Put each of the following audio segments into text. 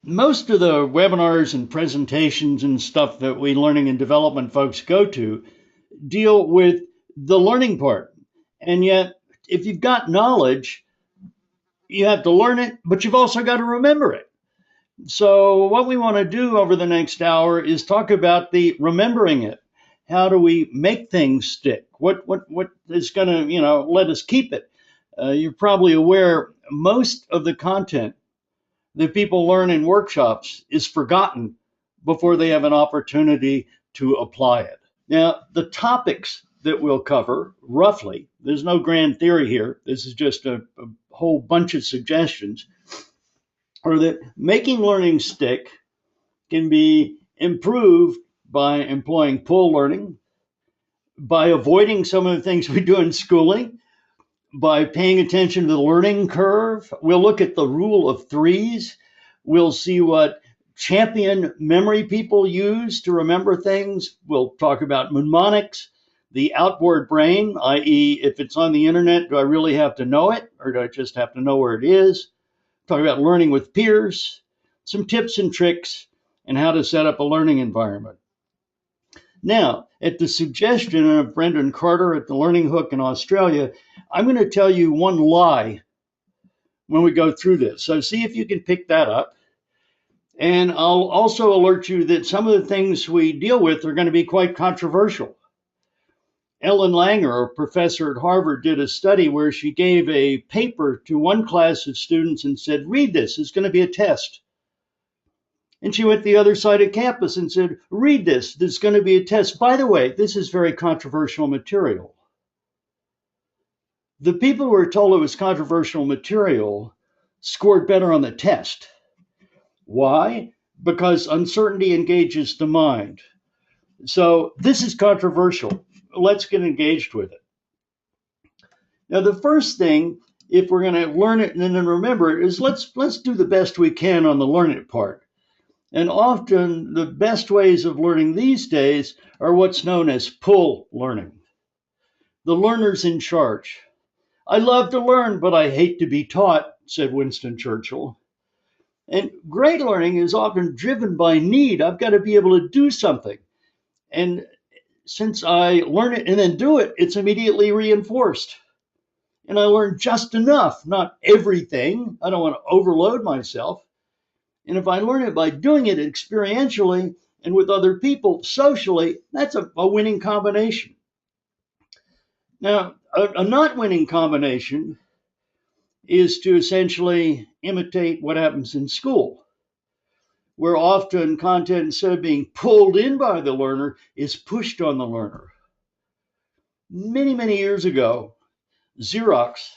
Most of the webinars and presentations and stuff that we learning and development folks go to deal with the learning part. And yet, if you've got knowledge, you have to learn it, but you've also got to remember it. So, what we want to do over the next hour is talk about the remembering it. How do we make things stick? What is going to let us keep it? You're probably aware most of the content that people learn in workshops is forgotten before they have an opportunity to apply it. Now, the topics that we'll cover roughly, there's no grand theory here, this is just a whole bunch of suggestions, are that making learning stick can be improved by employing pull learning, by avoiding some of the things we do in schooling, by paying attention to the learning curve. We'll look at the rule of threes. We'll see what champion memory people use to remember things. We'll talk about mnemonics, the outboard brain, i.e., if it's on the internet, do I really have to know it, or do I just have to know where it is? Talk about learning with peers, some tips and tricks, and how to set up a learning environment. Now, at the suggestion of Brendan Carter at the Learning Hook in Australia, I'm going to tell you one lie when we go through this. So see if you can pick that up. And I'll also alert you that some of the things we deal with are going to be quite controversial. Ellen Langer, a professor at Harvard, did a study where she gave a paper to one class of students and said, read this, it's going to be a test. And she went to the other side of campus and said, read this, there's going to be a test. By the way, this is very controversial material. The people who were told it was controversial material scored better on the test. Why? Because uncertainty engages the mind. So this is controversial. Let's get engaged with it. Now, the first thing, if we're going to learn it and then remember it, is let's do the best we can on the learn it part. And often the best ways of learning these days are what's known as pull learning. The learner's in charge. I love to learn, but I hate to be taught, said Winston Churchill. And great learning is often driven by need. I've got to be able to do something. And since I learn it and then do it, it's immediately reinforced. And I learn just enough, not everything. I don't want to overload myself. And if I learn it by doing it experientially and with other people socially, that's a winning combination. Now, a not winning combination is to essentially imitate what happens in school, where often content, instead of being pulled in by the learner, is pushed on the learner. Many, many years ago, Xerox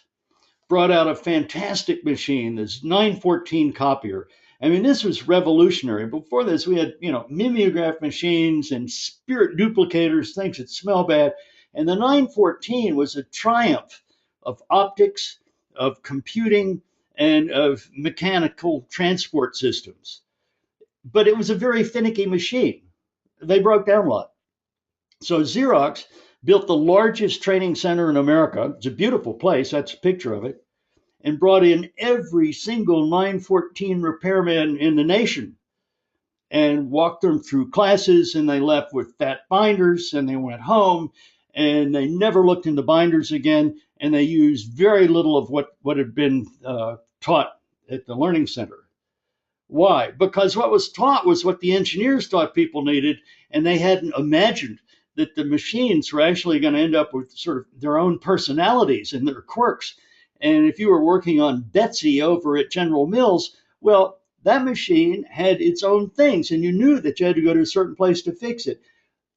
brought out a fantastic machine, this 914 copier. I mean, this was revolutionary. Before this, we had, mimeograph machines and spirit duplicators, things that smell bad. And the 914 was a triumph of optics, of computing, and of mechanical transport systems. But it was a very finicky machine. They broke down a lot. So Xerox built the largest training center in America. It's a beautiful place. That's a picture of it. And brought in every single 914 repairman in the nation and walked them through classes, and they left with fat binders, and they went home, and they never looked in the binders again, and they used very little of what had been taught at the learning center. Why? Because what was taught was what the engineers thought people needed, and they hadn't imagined that the machines were actually going to end up with sort of their own personalities and their quirks. And if you were working on Betsy over at General Mills, well, that machine had its own things, and you knew that you had to go to a certain place to fix it.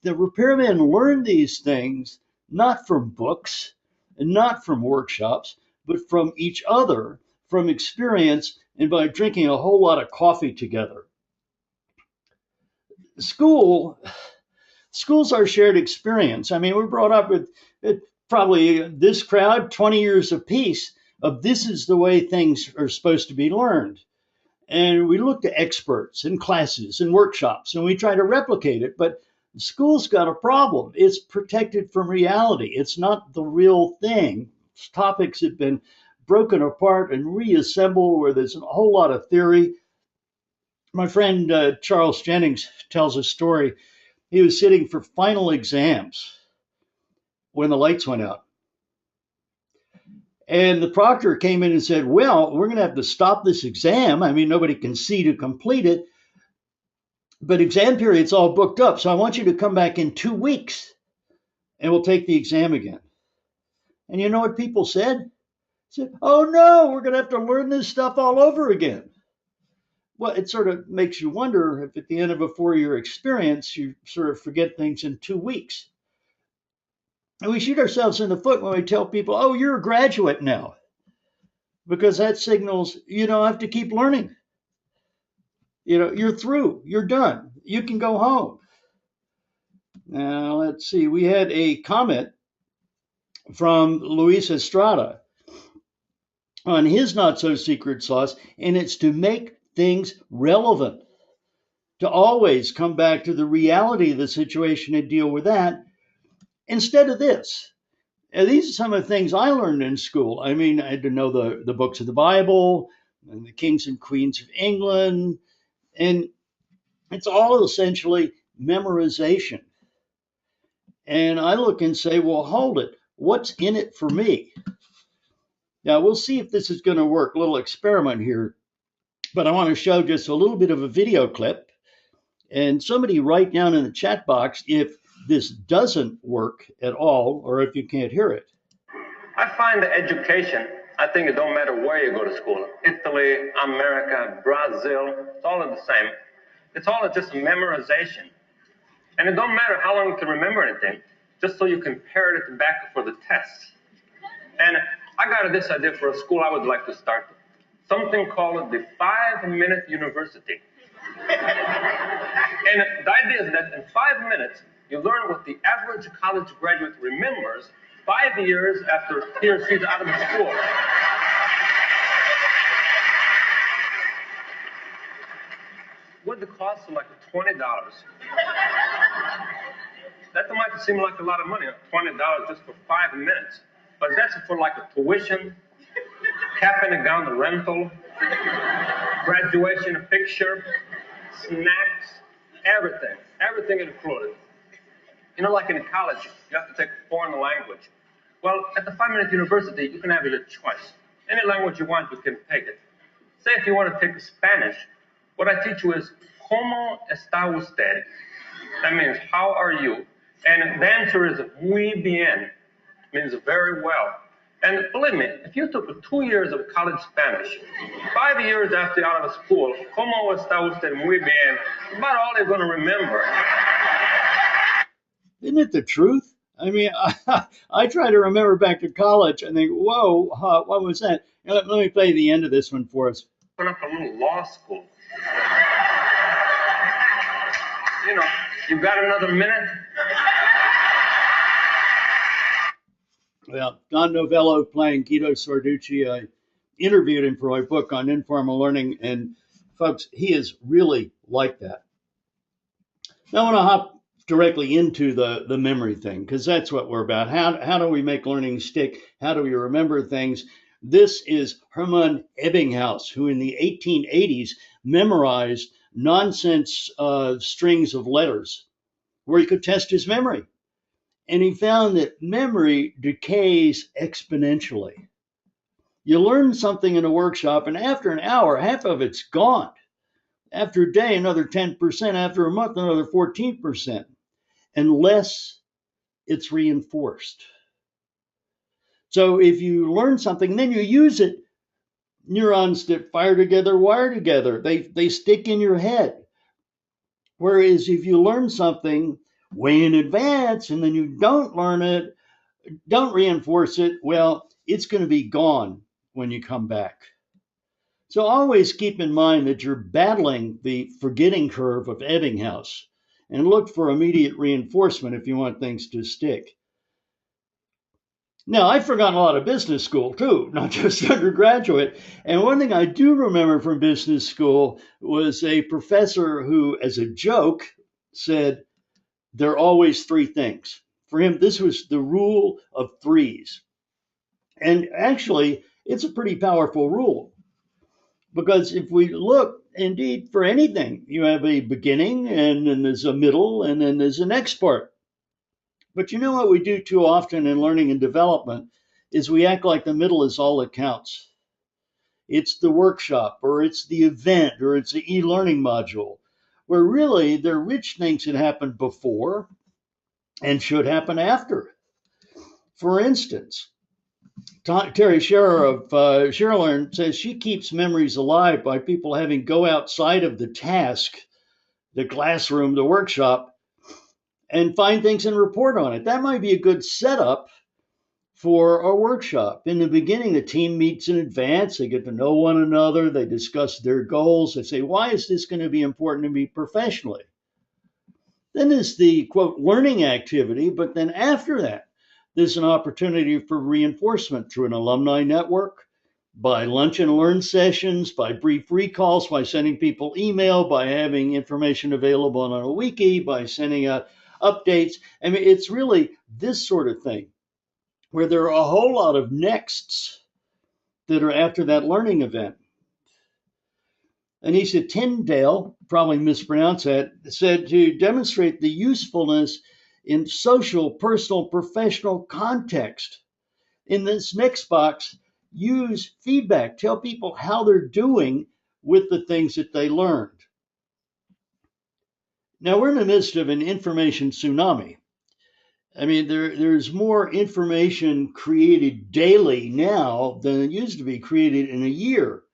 The repairmen learned these things not from books and not from workshops, but from each other, from experience, and by drinking a whole lot of coffee together. Schools are shared experience. I mean, we're brought up with probably this crowd, 20 years apiece, of this is the way things are supposed to be learned. And we look to experts and classes and workshops, and we try to replicate it. But school's got a problem. It's protected from reality. It's not the real thing. Topics have been broken apart and reassembled where there's a whole lot of theory. My friend Charles Jennings tells a story. He was sitting for final exams when the lights went out. And the proctor came in and said, well, we're going to have to stop this exam. I mean, nobody can see to complete it, but exam period's all booked up. So I want you to come back in 2 weeks and we'll take the exam again. And you know what people said? They said, oh no, we're going to have to learn this stuff all over again. Well, it sort of makes you wonder if at the end of a 4-year experience, you sort of forget things in 2 weeks. And we shoot ourselves in the foot when we tell people, oh, you're a graduate now, because that signals you don't have to keep learning. You're through, you're done, you can go home. Now, let's see, we had a comment from Luis Estrada on his not so secret sauce, and it's to make things relevant, to always come back to the reality of the situation and deal with that instead of this. And these are some of the things I learned in school. I mean, I had to know the books of the Bible and the kings and queens of England, and it's all essentially memorization. And I look and say, well, hold it. What's in it for me? Now, we'll see if this is going to work. A little experiment here. But I want to show just a little bit of a video clip. And somebody write down in the chat box if this doesn't work at all or if you can't hear it. I find that education, I think it don't matter where you go to school. Italy, America, Brazil, it's all the same. It's all just memorization. And it don't matter how long you can remember anything, just so you can parrot it back for the test. And I got this idea for a school I would like to start. Something called the 5-minute university. And the idea is that in 5 minutes, you learn what the average college graduate remembers 5 years after he or she's out of school. Would the cost of like $20? That might seem like a lot of money, $20 just for 5 minutes. But that's for like a tuition, capping and gown, the rental, graduation picture, snacks, everything included. Like in college, you have to take a foreign language. Well, at the 5-minute university, you can have your choice. Any language you want, you can take it. Say if you want to take Spanish, what I teach you is, ¿Cómo está usted? That means, how are you? And the answer is, muy bien, means very well. And believe me, if you took 2 years of college Spanish, 5 years after you're out of school, ¿Cómo está usted? Muy bien, about all you're going to remember. Isn't it the truth? I mean, I try to remember back to college and think, whoa, what was that? Let me play the end of this one for us. Open up a little law school. You got another minute? Well, Don Novello playing Guido Sarducci. I interviewed him for my book on informal learning, and folks, he is really like that. Now I want to hop directly into the memory thing, because that's what we're about. How do we make learning stick? How do we remember things? This is Hermann Ebbinghaus, who in the 1880s memorized nonsense strings of letters where he could test his memory. And he found that memory decays exponentially. You learn something in a workshop, and after an hour, half of it's gone. After a day, another 10%. After a month, another 14%. Unless it's reinforced. So if you learn something, then you use it, neurons that fire together, wire together. They stick in your head. Whereas if you learn something way in advance and then you don't learn it, don't reinforce it, well, it's going to be gone when you come back. So always keep in mind that you're battling the forgetting curve of Ebbinghaus, and look for immediate reinforcement if you want things to stick. Now, I've forgotten a lot of business school too, not just undergraduate. And one thing I do remember from business school was a professor who, as a joke, said, there are always three things. For him, this was the rule of threes. And actually, it's a pretty powerful rule. Because if we look, indeed, for anything, you have a beginning, and then there's a middle, and then there's a next part. But you know what we do too often in learning and development is we act like the middle is all that counts. It's the workshop, or it's the event, or it's the e-learning module, where really there are rich things that happened before and should happen after. For instance, Terry Scherer of ShareLearn says she keeps memories alive by people having go outside of the task, the classroom, the workshop, and find things and report on it. That might be a good setup for a workshop. In the beginning, the team meets in advance. They get to know one another. They discuss their goals. They say, why is this going to be important to me professionally? Then there's the quote learning activity, but then after that, there's an opportunity for reinforcement through an alumni network, by lunch and learn sessions, by brief recalls, by sending people email, by having information available on a wiki, by sending out updates. I mean, it's really this sort of thing where there are a whole lot of nexts that are after that learning event. Anisha Tyndale, probably mispronounced that, said to demonstrate the usefulness in social, personal, professional context. In this next box, use feedback. Tell people how they're doing with the things that they learned. Now, we're in the midst of an information tsunami. I mean, there's more information created daily now than it used to be created in a year.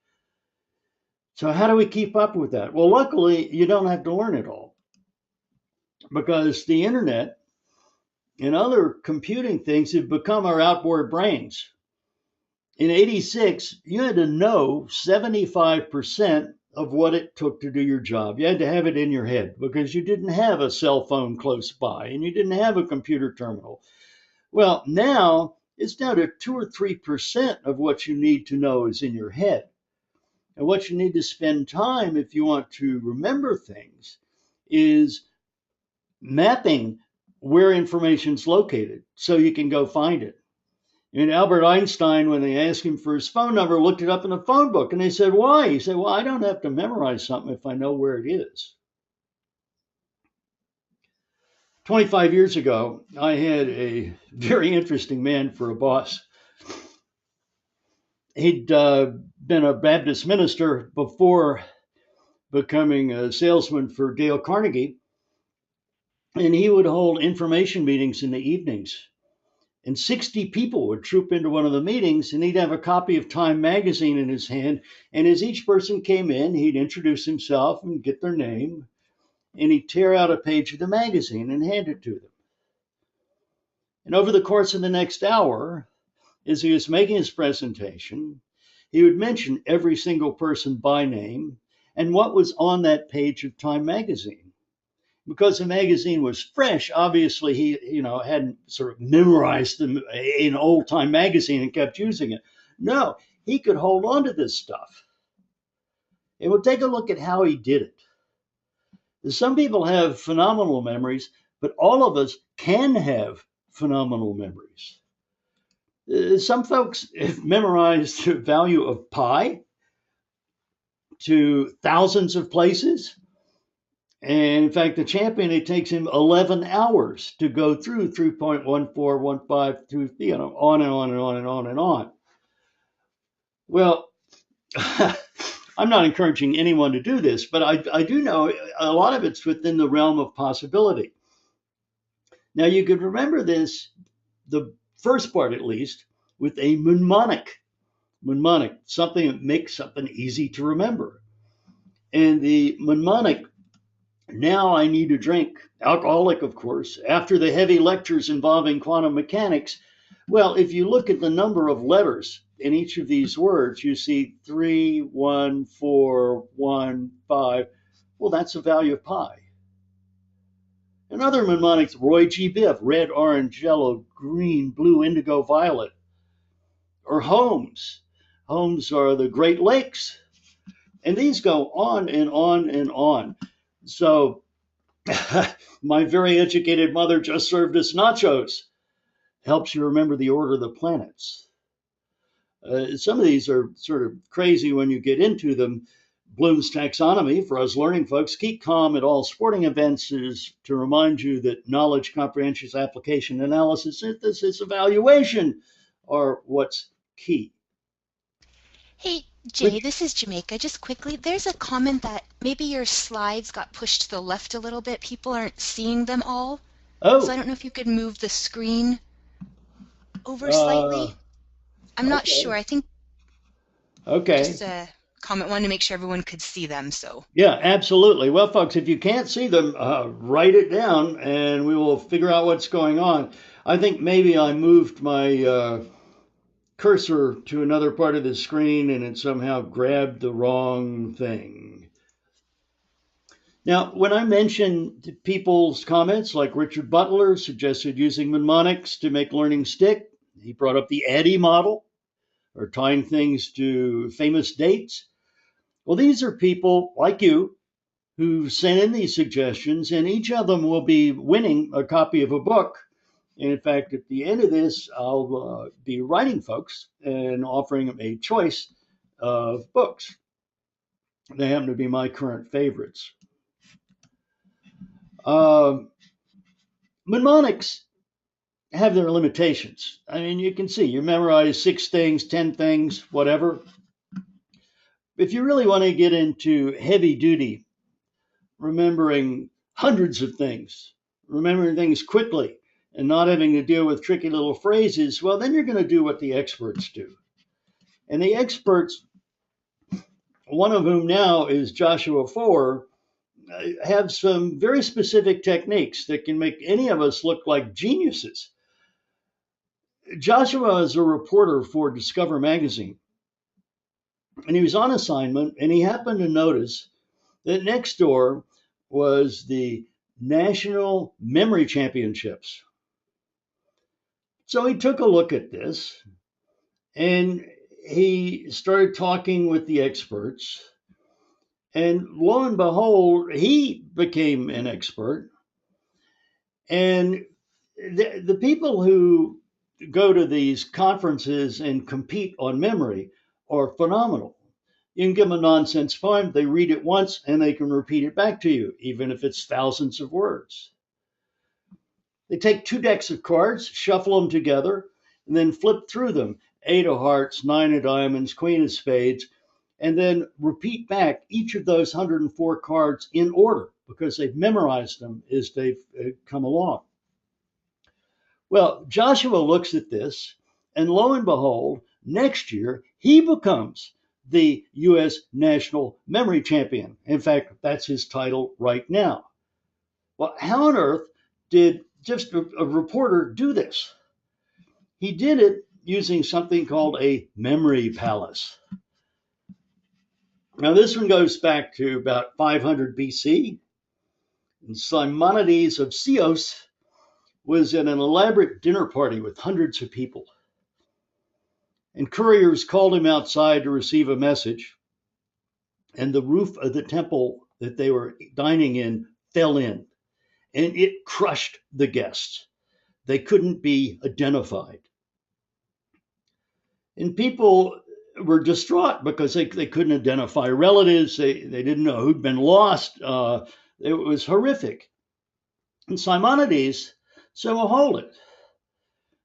So how do we keep up with that? Well, luckily, you don't have to learn it all because the internet and other computing things have become our outboard brains. In 86, you had to know 75% of what it took to do your job. You had to have it in your head because you didn't have a cell phone close by and you didn't have a computer terminal. Well, now it's down to 2 or 3% of what you need to know is in your head. And what you need to spend time if you want to remember things is mapping where information's located so you can go find it. And Albert Einstein, when they asked him for his phone number, looked it up in the phone book. And they said, why? He said, well, I don't have to memorize something if I know where it is. 25 years ago, I had a very interesting man for a boss. He'd been a Baptist minister before becoming a salesman for Dale Carnegie. And he would hold information meetings in the evenings. And 60 people would troop into one of the meetings, and he'd have a copy of Time magazine in his hand. And as each person came in, he'd introduce himself and get their name, and he'd tear out a page of the magazine and hand it to them. And over the course of the next hour, as he was making his presentation, he would mention every single person by name and what was on that page of Time magazine. Because the magazine was fresh, obviously he hadn't sort of memorized an old Time magazine and kept using it. No, he could hold on to this stuff. And we'll take a look at how he did it. Some people have phenomenal memories, but all of us can have phenomenal memories. Some folks have memorized the value of pi to thousands of places. And in fact, the champion, it takes him 11 hours to go through 3.1415 through, on and on and on and on and on. Well, I'm not encouraging anyone to do this, but I do know a lot of it's within the realm of possibility. Now, you could remember this, the first part at least, with a mnemonic. Mnemonic, something that makes something easy to remember. And the mnemonic, now I need a drink, alcoholic, of course, after the heavy lectures involving quantum mechanics. Well, if you look at the number of letters in each of these words, you see 3, 1, 4, 1, 5. Well, that's the value of pi. Another mnemonic, Roy G. Biv, red, orange, yellow, green, blue, indigo, violet. Or homes. Homes are the Great Lakes. And these go on and on and on. So my very educated mother just served us nachos. Helps you remember the order of the planets. Some of these are sort of crazy when you get into them. Bloom's taxonomy for us learning folks: keep calm at all sporting events is to remind you that knowledge, comprehension, application, analysis, synthesis, evaluation are what's key. Hey, Jay, Which, this is Jamaica. Just quickly, there's a comment that maybe your slides got pushed to the left a little bit. People aren't seeing them all. So I oh, don't know if you could move the screen over uh, slightly. I'm not sure. okay, I think okay. just a comment, wanted to make sure everyone could see them. So Yeah, absolutely. Well, folks, if you can't see them, write it down and we will figure out what's going on. I think maybe I moved my cursor to another part of the screen and it somehow grabbed the wrong thing. Now, when I mentioned people's comments, like Richard Butler suggested using mnemonics to make learning stick, he brought up the Addy model or tying things to famous dates. Well, these are people like you who sent in these suggestions, and each of them will be winning a copy of a book. And in fact, at the end of this, I'll be writing folks and offering them a choice of books. They happen to be my current favorites. Uh, Mnemonics have their limitations. I mean, you can see you memorize 6 things, 10 things, whatever. If you really want to get into heavy duty, remembering hundreds of things, remembering things quickly, and not having to deal with tricky little phrases, well, then you're going to do what the experts do. And the experts, one of whom now is Joshua Foer, have some very specific techniques that can make any of us look like geniuses. Joshua is a reporter for Discover magazine, and he was on assignment, and he happened to notice that next door was the National Memory Championships. So he took a look at this and he started talking with the experts. And lo and behold, he became an expert. And the people who go to these conferences and compete on memory are phenomenal. You can give them a nonsense poem, they read it once and they can repeat it back to you, even if it's thousands of words. They take 2 decks of cards, shuffle them together, and then flip through them: 8 of hearts, 9 of diamonds, queen of spades, and then repeat back each of those 104 cards in order because they've memorized them as they've come along. Well, Joshua looks at this, and lo and behold, next year he becomes the U.S. National Memory Champion. In fact, that's his title right now. Well, how on earth did just a reporter do this? He did it using something called a memory palace. Now, this one goes back to about 500 BC. And Simonides of Chios was at an elaborate dinner party with hundreds of people. And couriers called him outside to receive a message. And the roof of the temple that they were dining in fell in, and it crushed the guests. They couldn't be identified. And people were distraught because they couldn't identify relatives. They didn't know who'd been lost. It was horrific. And Simonides said, well, hold it.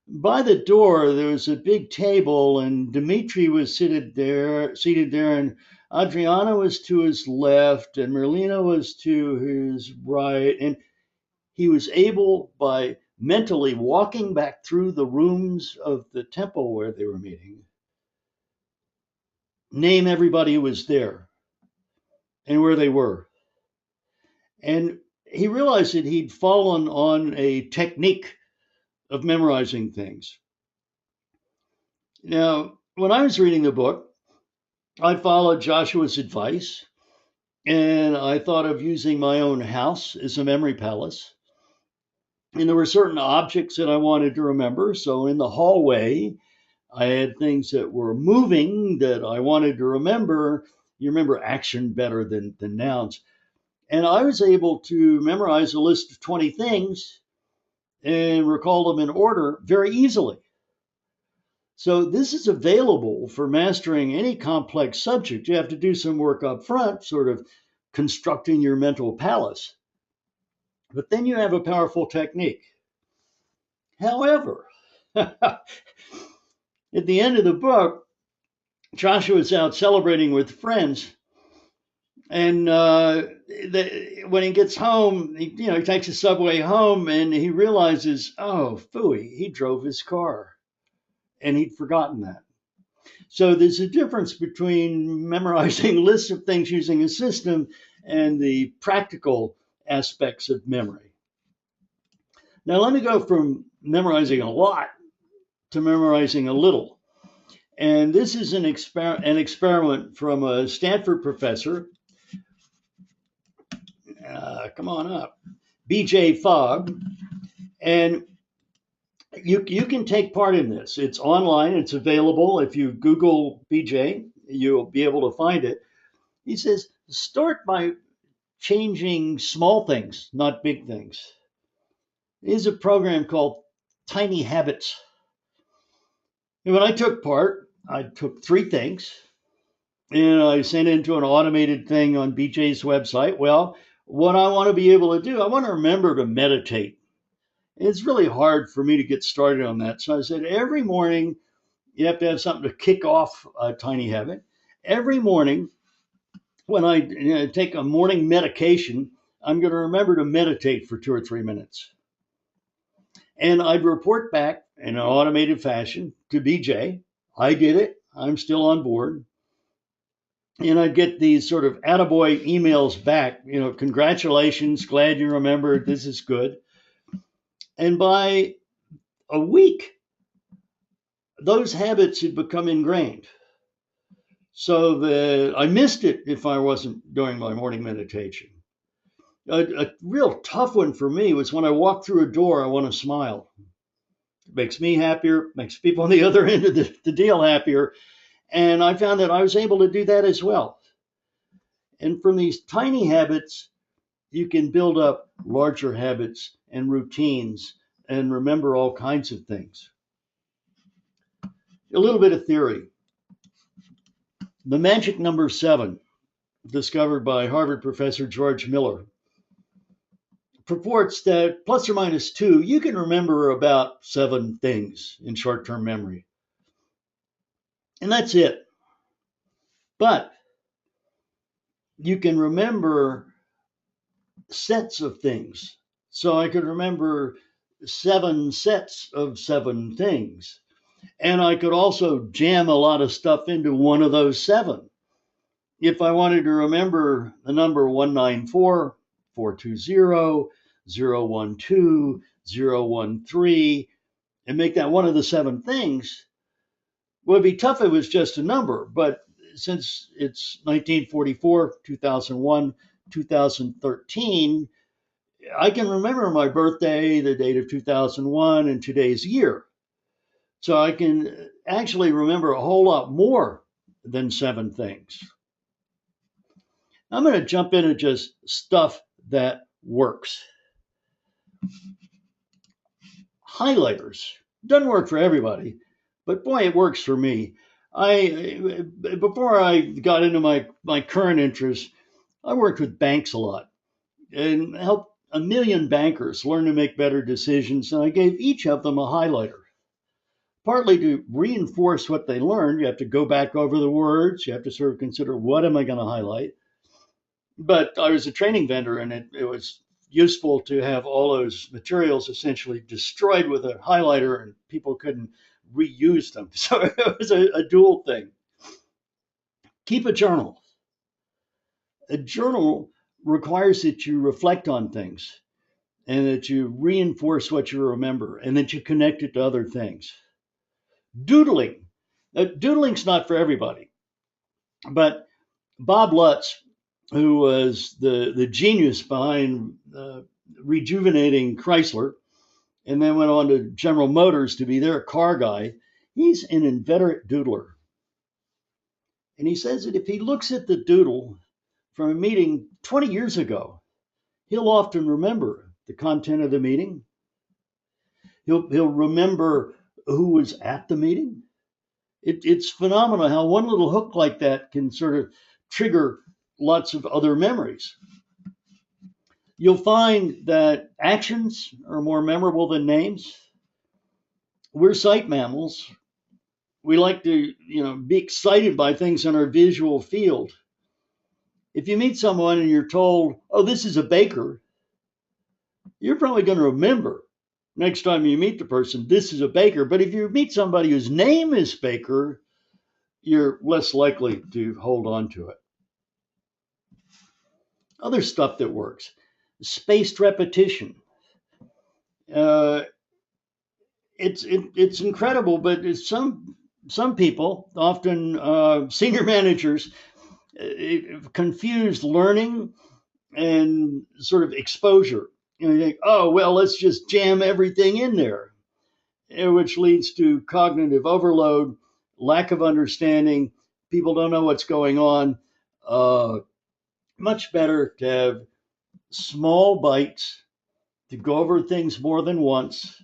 By the door, there was a big table, and Dmitri was seated there, and Adriana was to his left, and Merlina was to his right. And he was able, by mentally walking back through the rooms of the temple where they were meeting, name everybody who was there and where they were. And he realized that he'd fallen on a technique of memorizing things. Now, when I was reading the book, I followed Joshua's advice and I thought of using my own house as a memory palace. And there were certain objects that I wanted to remember. So in the hallway, I had things that were moving that I wanted to remember. You remember action better than nouns. And I was able to memorize a list of 20 things and recall them in order very easily. So this is available for mastering any complex subject. You have to do some work up front, sort of constructing your mental palace. But then you have a powerful technique. However, at the end of the book, Joshua's out celebrating with friends, and when he gets home, he takes the subway home, and he realizes, oh, phooey, he drove his car, and he'd forgotten that. So there's a difference between memorizing lists of things using a system and the practical aspects of memory. Now let me go from memorizing a lot to memorizing a little. And this is an experiment from a Stanford professor. Come on up. B.J. Fogg. And you can take part in this. It's online. It's available. If you Google B.J., you'll be able to find it. He says, start by changing small things, not big things. There's a program called Tiny Habits. And when I took part, I took 3 things and I sent it into an automated thing on BJ's website. Well, what I want to be able to do, I want to remember to meditate. It's really hard for me to get started on that. So I said, every morning, you have to have something to kick off a tiny habit. Every morning, when I take a morning medication, I'm going to remember to meditate for 2 or 3 minutes. And I'd report back in an automated fashion to BJ. I did it. I'm still on board. And I'd get these sort of attaboy emails back, congratulations, glad you remembered, this is good. And by a week, those habits had become ingrained. So I missed it if I wasn't doing my morning meditation. A real tough one for me was when I walk through a door, I want to smile. It makes me happier, makes people on the other end of the deal happier. And I found that I was able to do that as well. And from these tiny habits, you can build up larger habits and routines and remember all kinds of things. A little bit of theory. The magic number 7, discovered by Harvard professor George Miller, purports that plus or minus 2, you can remember about 7 things in short-term memory. And that's it. But you can remember sets of things. So I could remember 7 sets of 7 things. And I could also jam a lot of stuff into one of those 7. If I wanted to remember the number 194, 420, 012, 013, and make that one of the 7 things, well, it'd be tough if it was just a number. But since it's 1944, 2001, 2013, I can remember my birthday, the date of 2001, and today's year. So I can actually remember a whole lot more than 7 things. I'm going to jump into just stuff that works. Highlighters. Doesn't work for everybody, but boy, it works for me. Before I got into my current interest, I worked with banks a lot and helped 1 million bankers learn to make better decisions, and I gave each of them a highlighter. Partly to reinforce what they learned, you have to go back over the words, you have to sort of consider, what am I going to highlight? But I was a training vendor, and it was useful to have all those materials essentially destroyed with a highlighter, and people couldn't reuse them. So it was a dual thing. Keep a journal. A journal requires that you reflect on things and that you reinforce what you remember and that you connect it to other things. Doodling. Doodling's not for everybody, but Bob Lutz, who was the genius behind rejuvenating Chrysler, and then went on to General Motors to be their car guy, he's an inveterate doodler. And he says that if he looks at the doodle from a meeting 20 years ago, he'll often remember the content of the meeting. He'll remember who was at the meeting. It's phenomenal how one little hook like that can sort of trigger lots of other memories. You'll find that actions are more memorable than names. We're sight mammals. We like to, be excited by things in our visual field. If you meet someone and you're told, "Oh, this is a baker," you're probably going to remember next time you meet the person, this is a baker. But if you meet somebody whose name is Baker, you're less likely to hold on to it. Other stuff that works: spaced repetition. Uh, it's incredible, but some people, often senior managers, confuse learning and sort of exposure. You think, oh well, let's just jam everything in there, which leads to cognitive overload, lack of understanding. People don't know what's going on. Much better to have small bites, to go over things more than once,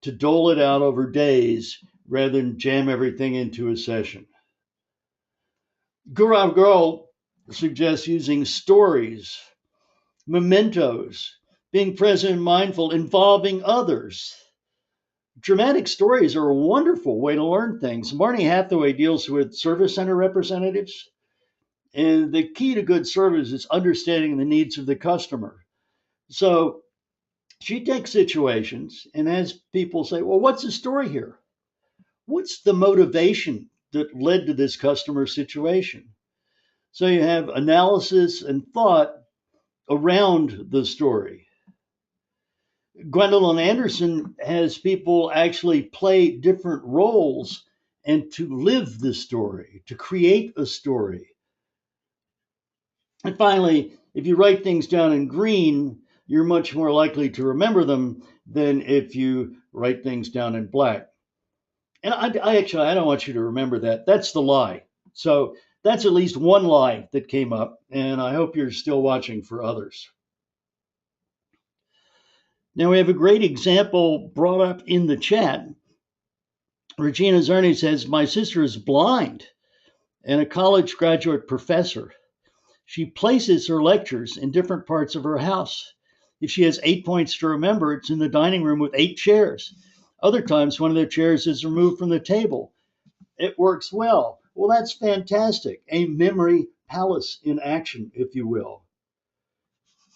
to dole it out over days rather than jam everything into a session. Gurav Girl suggests using stories, mementos, being present and mindful, involving others. Dramatic stories are a wonderful way to learn things. Marnie Hathaway deals with service center representatives, and the key to good service is understanding the needs of the customer. So she takes situations and has people say, well, what's the story here? What's the motivation that led to this customer situation? So you have analysis and thought around the story. Gwendolyn Anderson has people actually play different roles and to live the story, to create a story. And finally, if you write things down in green, you're much more likely to remember them than if you write things down in black. And I don't want you to remember that. That's the lie. So that's at least one lie that came up, and I hope you're still watching for others. Now we have a great example brought up in the chat. Regina Zerny says, my sister is blind and a college graduate professor. She places her lectures in different parts of her house. If she has 8 points to remember, it's in the dining room with 8 chairs. Other times, one of the chairs is removed from the table. It works well. Well, that's fantastic. A memory palace in action, if you will.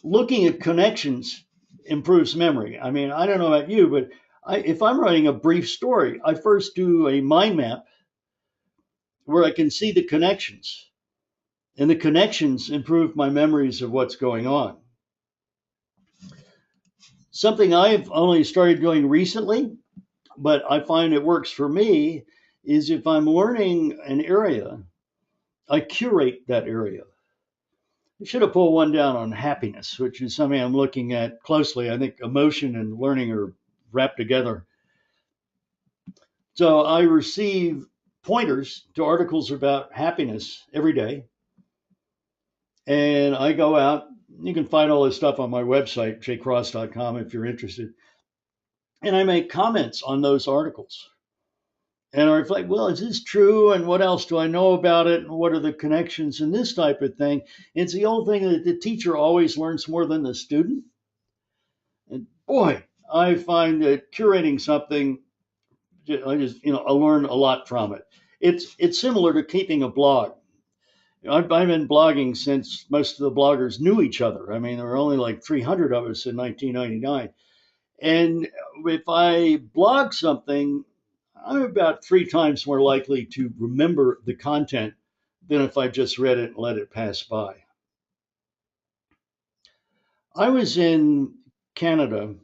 Looking at connections improves memory. I mean, I don't know about you, but if I'm writing a brief story, I first do a mind map where I can see the connections. And the connections improve my memories of what's going on. Something I've only started doing recently, but I find it works for me, is if I'm learning an area, I curate that area. I should have pulled one down on happiness, which is something I'm looking at closely. I think emotion and learning are wrapped together. So I receive pointers to articles about happiness every day. And I go out. You can find all this stuff on my website, jaycross.com, if you're interested. And I make comments on those articles. And I reflect, well, is this true? And what else do I know about it? And what are the connections and this type of thing? It's the old thing that the teacher always learns more than the student. And boy, I find that curating something, I learn a lot from it. It's similar to keeping a blog. I've been blogging since most of the bloggers knew each other. I mean, there were only like 300 of us in 1999. And if I blog something, I'm about 3 times more likely to remember the content than if I just read it and let it pass by. I was in Canada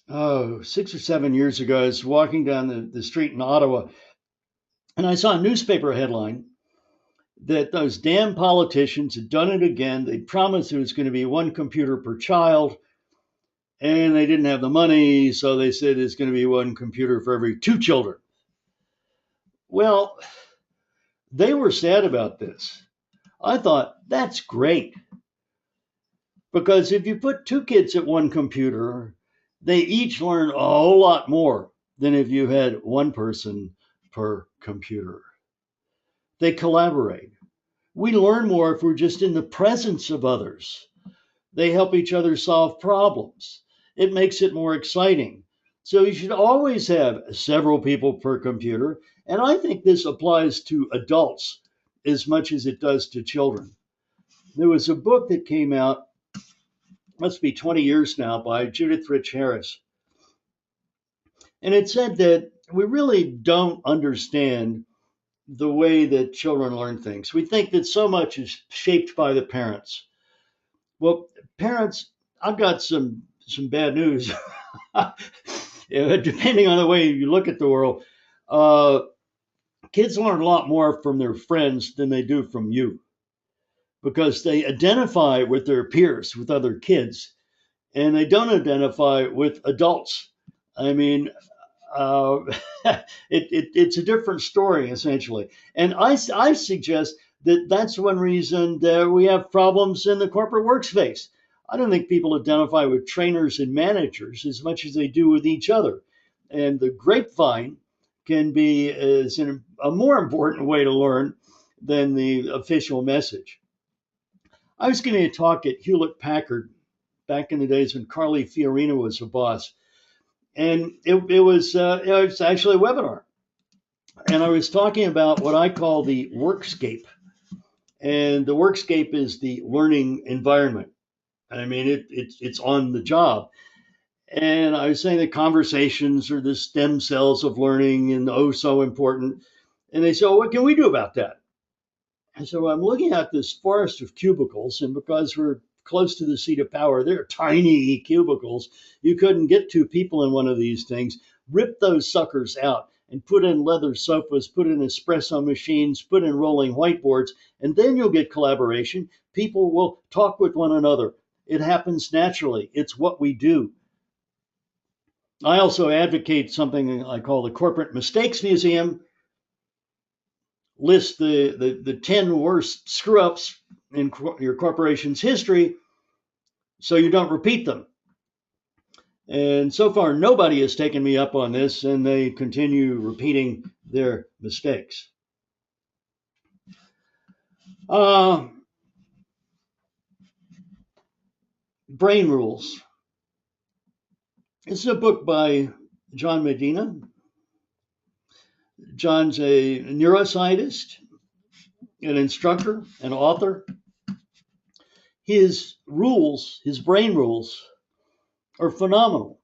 6 or 7 years ago. I was walking down the street in Ottawa, and I saw a newspaper headline that those damn politicians had done it again. They promised there was going to be 1 computer per child, and they didn't have the money, so they said it's going to be 1 computer for every 2 children. Well, they were sad about this. I thought, that's great. Because if you put 2 kids at 1 computer, they each learn a whole lot more than if you had 1 person per computer. They collaborate. We learn more if we're just in the presence of others. They help each other solve problems. It makes it more exciting. So you should always have several people per computer. And I think this applies to adults as much as it does to children. There was a book that came out, must be 20 years now, by Judith Harris. And it said that we really don't understand the way that children learn things. We think that so much is shaped by the parents. Well, parents, I've got some bad news. Depending on the way you look at the world, uh, kids learn a lot more from their friends than they do from you because they identify with their peers, with other kids, and they don't identify with adults. I mean, uh, it's a different story essentially. And I suggest that that's one reason that we have problems in the corporate workspace. I don't think people identify with trainers and managers as much as they do with each other. And the grapevine can be a more important way to learn than the official message. I was giving a talk at Hewlett Packard back in the days when Carly Fiorina was a boss, and it was actually a webinar, and I was talking about what I call the workscape, and the workscape is the learning environment. I mean, it's on the job, and I was saying that conversations are the stem cells of learning and oh so important. And they said, well, what can we do about that? And so I'm looking at this forest of cubicles, and because we're close to the seat of power, they're tiny cubicles. You couldn't get two people in one of these things. Rip those suckers out and put in leather sofas, put in espresso machines, put in rolling whiteboards, and then you'll get collaboration. People will talk with one another. It happens naturally. It's what we do. I also advocate something I call the Corporate Mistakes Museum. List the 10 worst screw ups in your corporation's history so you don't repeat them. And so far, nobody has taken me up on this, and they continue repeating their mistakes. Brain Rules. This is a book by John Medina. John's a neuroscientist, an instructor, an author. His rules, his brain rules, are phenomenal.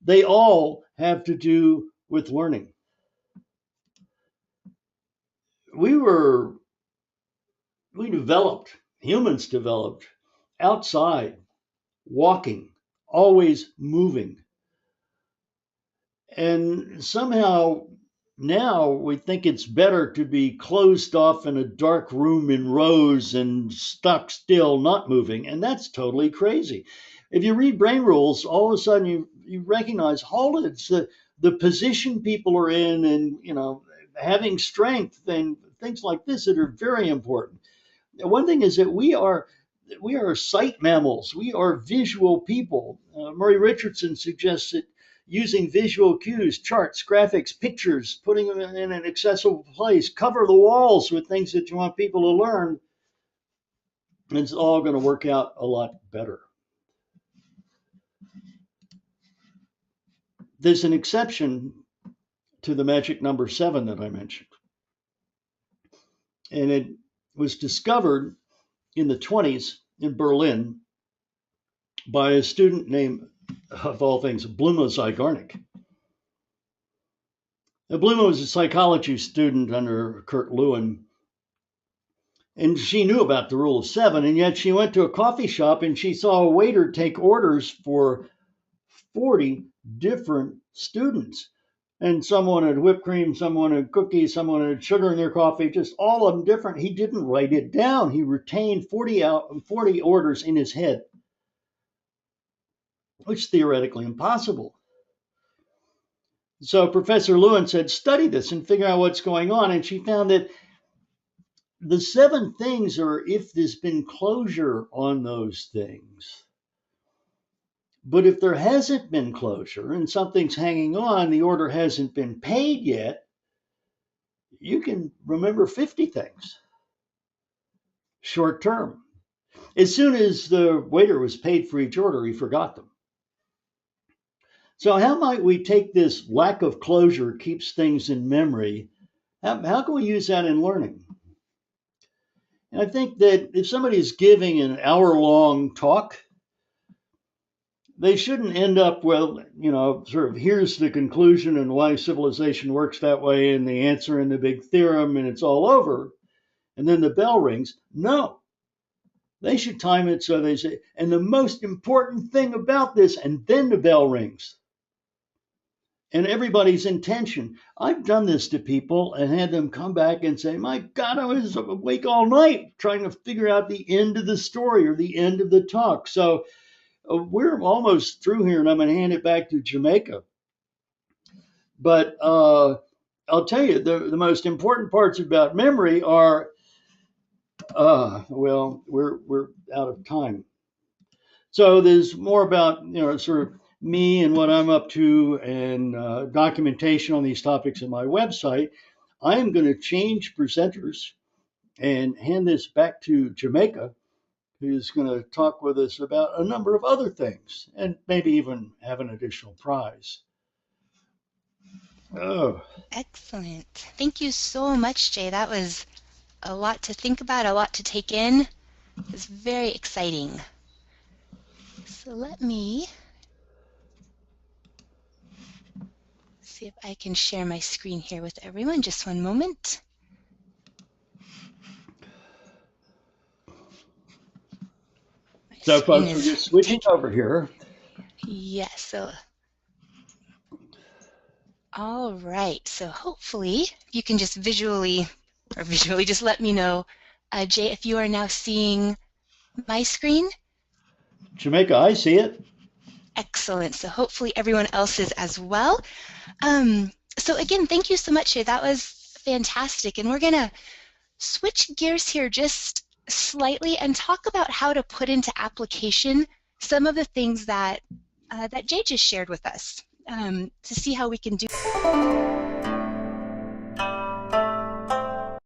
They all have to do with learning. Humans developed outside, walking, always moving. And somehow now we think it's better to be closed off in a dark room in rows and stuck still, not moving. And that's totally crazy. If you read Brain Rules, all of a sudden you recognize, hold it, it's the position people are in, and having strength and things like this that are very important. One thing is that we are sight mammals. We are visual people. Murray Richardson suggests that using visual cues, charts, graphics, pictures, putting them in an accessible place, cover the walls with things that you want people to learn, it's all going to work out a lot better. There's an exception to the magic number 7 that I mentioned. And it was discovered in the 20s in Berlin by a student named, of all things, Bluma Zygarnik. Now, Bluma was a psychology student under Kurt Lewin, and she knew about the rule of 7, and yet she went to a coffee shop and she saw a waiter take orders for 40 different students. And some wanted whipped cream, some wanted cookies, some wanted sugar in their coffee, just all of them different. He didn't write it down. He retained 40 orders in his head, which is theoretically impossible. So Professor Lewin said, study this and figure out what's going on. And she found that the 7 things are if there's been closure on those things. But if there hasn't been closure and something's hanging on, the order hasn't been paid yet, you can remember 50 things short term. As soon as the waiter was paid for each order, he forgot them. So, how might we take this lack of closure keeps things in memory? How can we use that in learning? And I think that if somebody is giving an hour-long talk, they shouldn't end up with, sort of here's the conclusion and why civilization works that way and the answer and the big theorem and it's all over. And then the bell rings. No, they should time it so they say, and the most important thing about this, and then the bell rings. And everybody's intention. I've done this to people and had them come back and say, my God, I was awake all night trying to figure out the end of the story or the end of the talk. So we're almost through here, and I'm going to hand it back to Jamaica. But I'll tell you, the most important parts about memory are, well, we're out of time. So there's more about, sort of me and what I'm up to and documentation on these topics in my website. I am going to change presenters and hand this back to Jamaica, who's going to talk with us about a number of other things and maybe even have an additional prize. Oh. Excellent. Thank you so much, Jay. That was a lot to think about, a lot to take in. It was very exciting. So let me see if I can share my screen here with everyone. Just one moment. So folks, we're just switching over here. Yes. So, all right. So hopefully you can just visually just let me know, Jay, if you are now seeing my screen. Jamaica, I see it. Excellent. So hopefully everyone else is as well. So again, thank you so much, Jay. That was fantastic. And we're going to switch gears here just slightly and talk about how to put into application some of the things that Jay just shared with us to see how we can do.